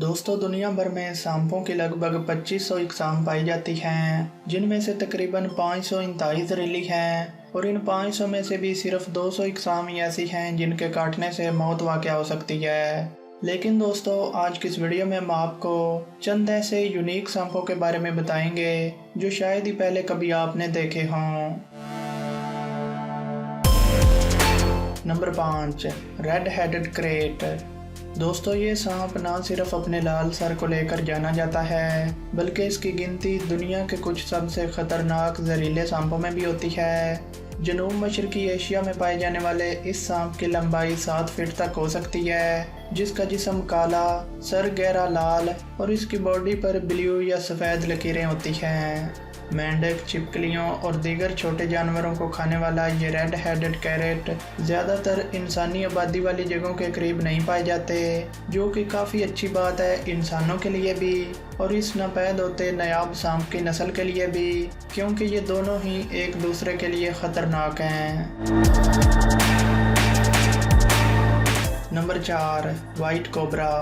दोस्तों, दुनिया भर में सांपों की लगभग 2500 इकसाम पाई जाती हैं, जिनमें से तकरीबन 539 जहरीली हैं और इन 500 में से भी सिर्फ 200 इकसाम ही ऐसी हैं जिनके काटने से मौत वाक़या हो सकती है। लेकिन दोस्तों, आज की इस वीडियो में हम आपको चंद ऐसे यूनिक सांपों के बारे में बताएंगे जो शायद ही पहले कभी आपने देखे हों। Number 5, red headed crate. दोस्तों, ये सांप ना सिर्फ अपने लाल सर को लेकर जाना जाता है, बल्कि इसकी गिनती दुनिया के कुछ सबसे खतरनाक जहरीले सांपों में भी होती है। जनूब मशरकी एशिया में पाए जाने वाले इस सांप की लंबाई 7 फीट तक हो सकती है, जिसका जिस्म काला, सर गहरा लाल और इसकी बॉडी पर ब्लू या सफ़ेद लकीरें होती हैं। मेंढक, छिपकलियों और दीगर छोटे जानवरों को खाने वाला ये रेड हेडेड कैरेट ज़्यादातर इंसानी आबादी वाली जगहों के करीब नहीं पाए जाते, जो कि काफ़ी अच्छी बात है इंसानों के लिए भी और इस नापैद होते नायाब सांप की नस्ल के लिए भी, क्योंकि ये दोनों ही एक दूसरे के लिए ख़तरनाक हैं। Number 4, white cobra.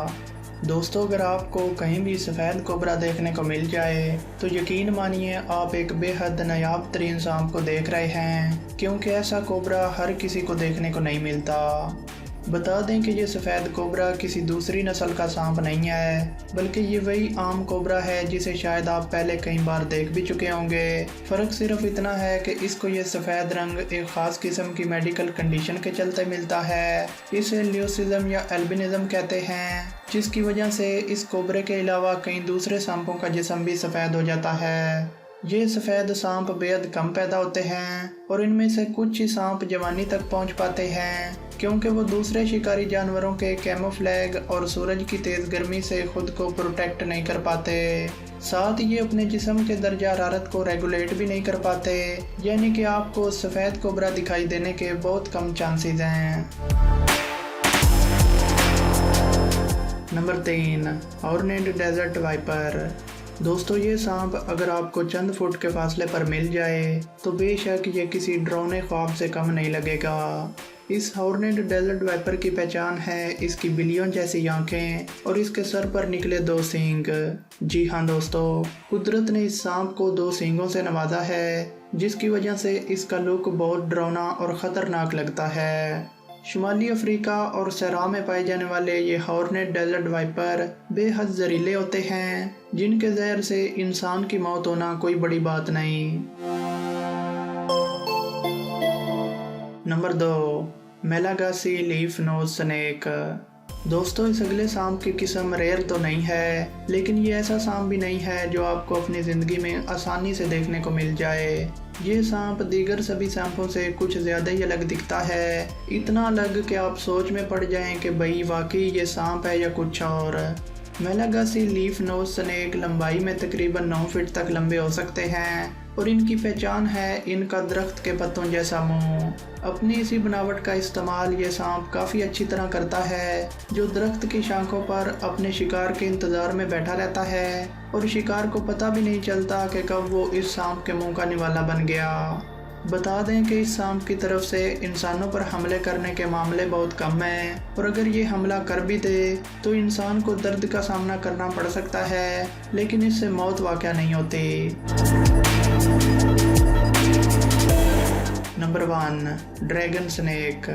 दोस्तों, अगर आपको कहीं भी सफ़ेद कोबरा देखने को मिल जाए तो यकीन मानिए आप एक बेहद नायाब तरीन सांप को देख रहे हैं, क्योंकि ऐसा कोबरा हर किसी को देखने को नहीं मिलता। बता दें कि ये सफ़ेद कोबरा किसी दूसरी नस्ल का सांप नहीं है, बल्कि ये वही आम कोबरा है जिसे शायद आप पहले कई बार देख भी चुके होंगे। फ़र्क सिर्फ इतना है कि इसको ये सफ़ेद रंग एक ख़ास किस्म की मेडिकल कंडीशन के चलते मिलता है। इसे ल्यूसिज्म या एल्बिनिज्म कहते हैं, जिसकी वजह से इस कोबरे के अलावा कई दूसरे सांपों का जिस्म भी सफ़ेद हो जाता है। ये सफ़ेद सांप बेहद कम पैदा होते हैं और इनमें से कुछ ही सांप जवानी तक पहुंच पाते हैं, क्योंकि वो दूसरे शिकारी जानवरों के कैमोफ्लैग और सूरज की तेज़ गर्मी से खुद को प्रोटेक्ट नहीं कर पाते। साथ ही ये अपने जिस्म के दर्जा हरारत को रेगुलेट भी नहीं कर पाते, यानी कि आपको सफ़ेद कोबरा दिखाई देने के बहुत कम चांसेस हैं। Number 3, horned desert viper. दोस्तों, ये सांप अगर आपको चंद फुट के फासले पर मिल जाए तो बेशक ये किसी डरावने ख्वाब से कम नहीं लगेगा। इस हॉर्नेड डेजर्ट वाइपर की पहचान है इसकी बिल्लियों जैसी आंखें और इसके सर पर निकले 2 सींग। जी हाँ दोस्तों, कुदरत ने इस सांप को 2 सींगों से नवाजा है, जिसकी वजह से इसका लुक बहुत डरावना और ख़तरनाक लगता है। शुमाली अफ्रीका और सहरा में पाए जाने वाले ये हॉर्नेड डेजर्ट वाइपर बेहद जहरीले होते हैं, जिनके जहर से इंसान की मौत होना कोई बड़ी बात नहीं। Number 2, Malagasy leaf nose snake. दोस्तों, इस अगले सांप की किस्म रेयर तो नहीं है, लेकिन ये ऐसा सांप भी नहीं है जो आपको अपनी ज़िंदगी में आसानी से देखने को मिल जाए। ये सांप दीगर सभी सांपों से कुछ ज़्यादा ही अलग दिखता है, इतना अलग कि आप सोच में पड़ जाएं कि भाई वाकई ये सांप है या कुछ और। मेलागासी लीफ नोज स्नेक लंबाई में तकरीबन 9 फीट तक लंबे हो सकते हैं और इनकी पहचान है इनका दरख्त के पत्तों जैसा मुंह। अपनी इसी बनावट का इस्तेमाल ये सांप काफ़ी अच्छी तरह करता है, जो दरख्त की शाखों पर अपने शिकार के इंतज़ार में बैठा रहता है और शिकार को पता भी नहीं चलता कि कब वो इस सांप के मुंह का निवाला बन गया। बता दें कि इस सांप की तरफ से इंसानों पर हमले करने के मामले बहुत कम हैं और अगर ये हमला कर भी दे तो इंसान को दर्द का सामना करना पड़ सकता है, लेकिन इससे मौत वाक़या नहीं होती। Number 1, dragon snake.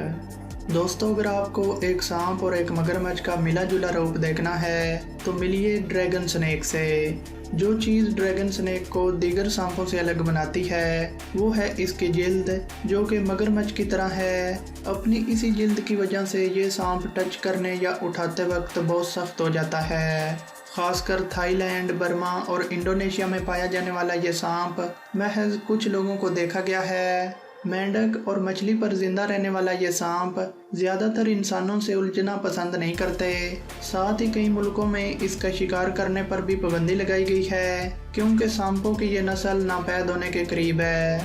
दोस्तों, अगर आपको एक सांप और एक मगरमच्छ का मिला जुला रूप देखना है तो मिलिए ड्रैगन स्नेक से। जो चीज़ ड्रैगन स्नेक को दीगर सांपों से अलग बनाती है वो है इसकी जिल्द, जो कि मगरमच्छ की तरह है। अपनी इसी जिल्द की वजह से ये सांप टच करने या उठाते वक्त बहुत सख्त हो जाता है। खासकर थाईलैंड, बर्मा और इंडोनेशिया में पाया जाने वाला ये सांप महज कुछ लोगों को देखा गया है। मेंढक और मछली पर जिंदा रहने वाला ये सांप ज़्यादातर इंसानों से उलझना पसंद नहीं करते। साथ ही कई मुल्कों में इसका शिकार करने पर भी पाबंदी लगाई गई है, क्योंकि सांपों की ये नस्ल नापैद होने के करीब है।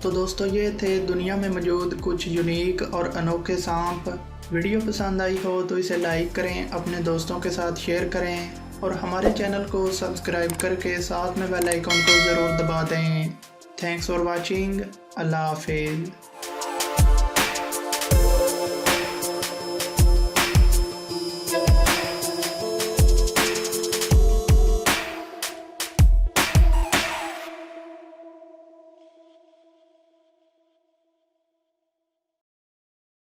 तो दोस्तों, ये थे दुनिया में मौजूद कुछ यूनिक और अनोखे सांप। वीडियो पसंद आई हो तो इसे लाइक करें, अपने दोस्तों के साथ शेयर करें और हमारे चैनल को सब्सक्राइब करके साथ में बेल आइकन को ज़रूर दबा दें। Thanks for watching. अल्लाह हाफिज़।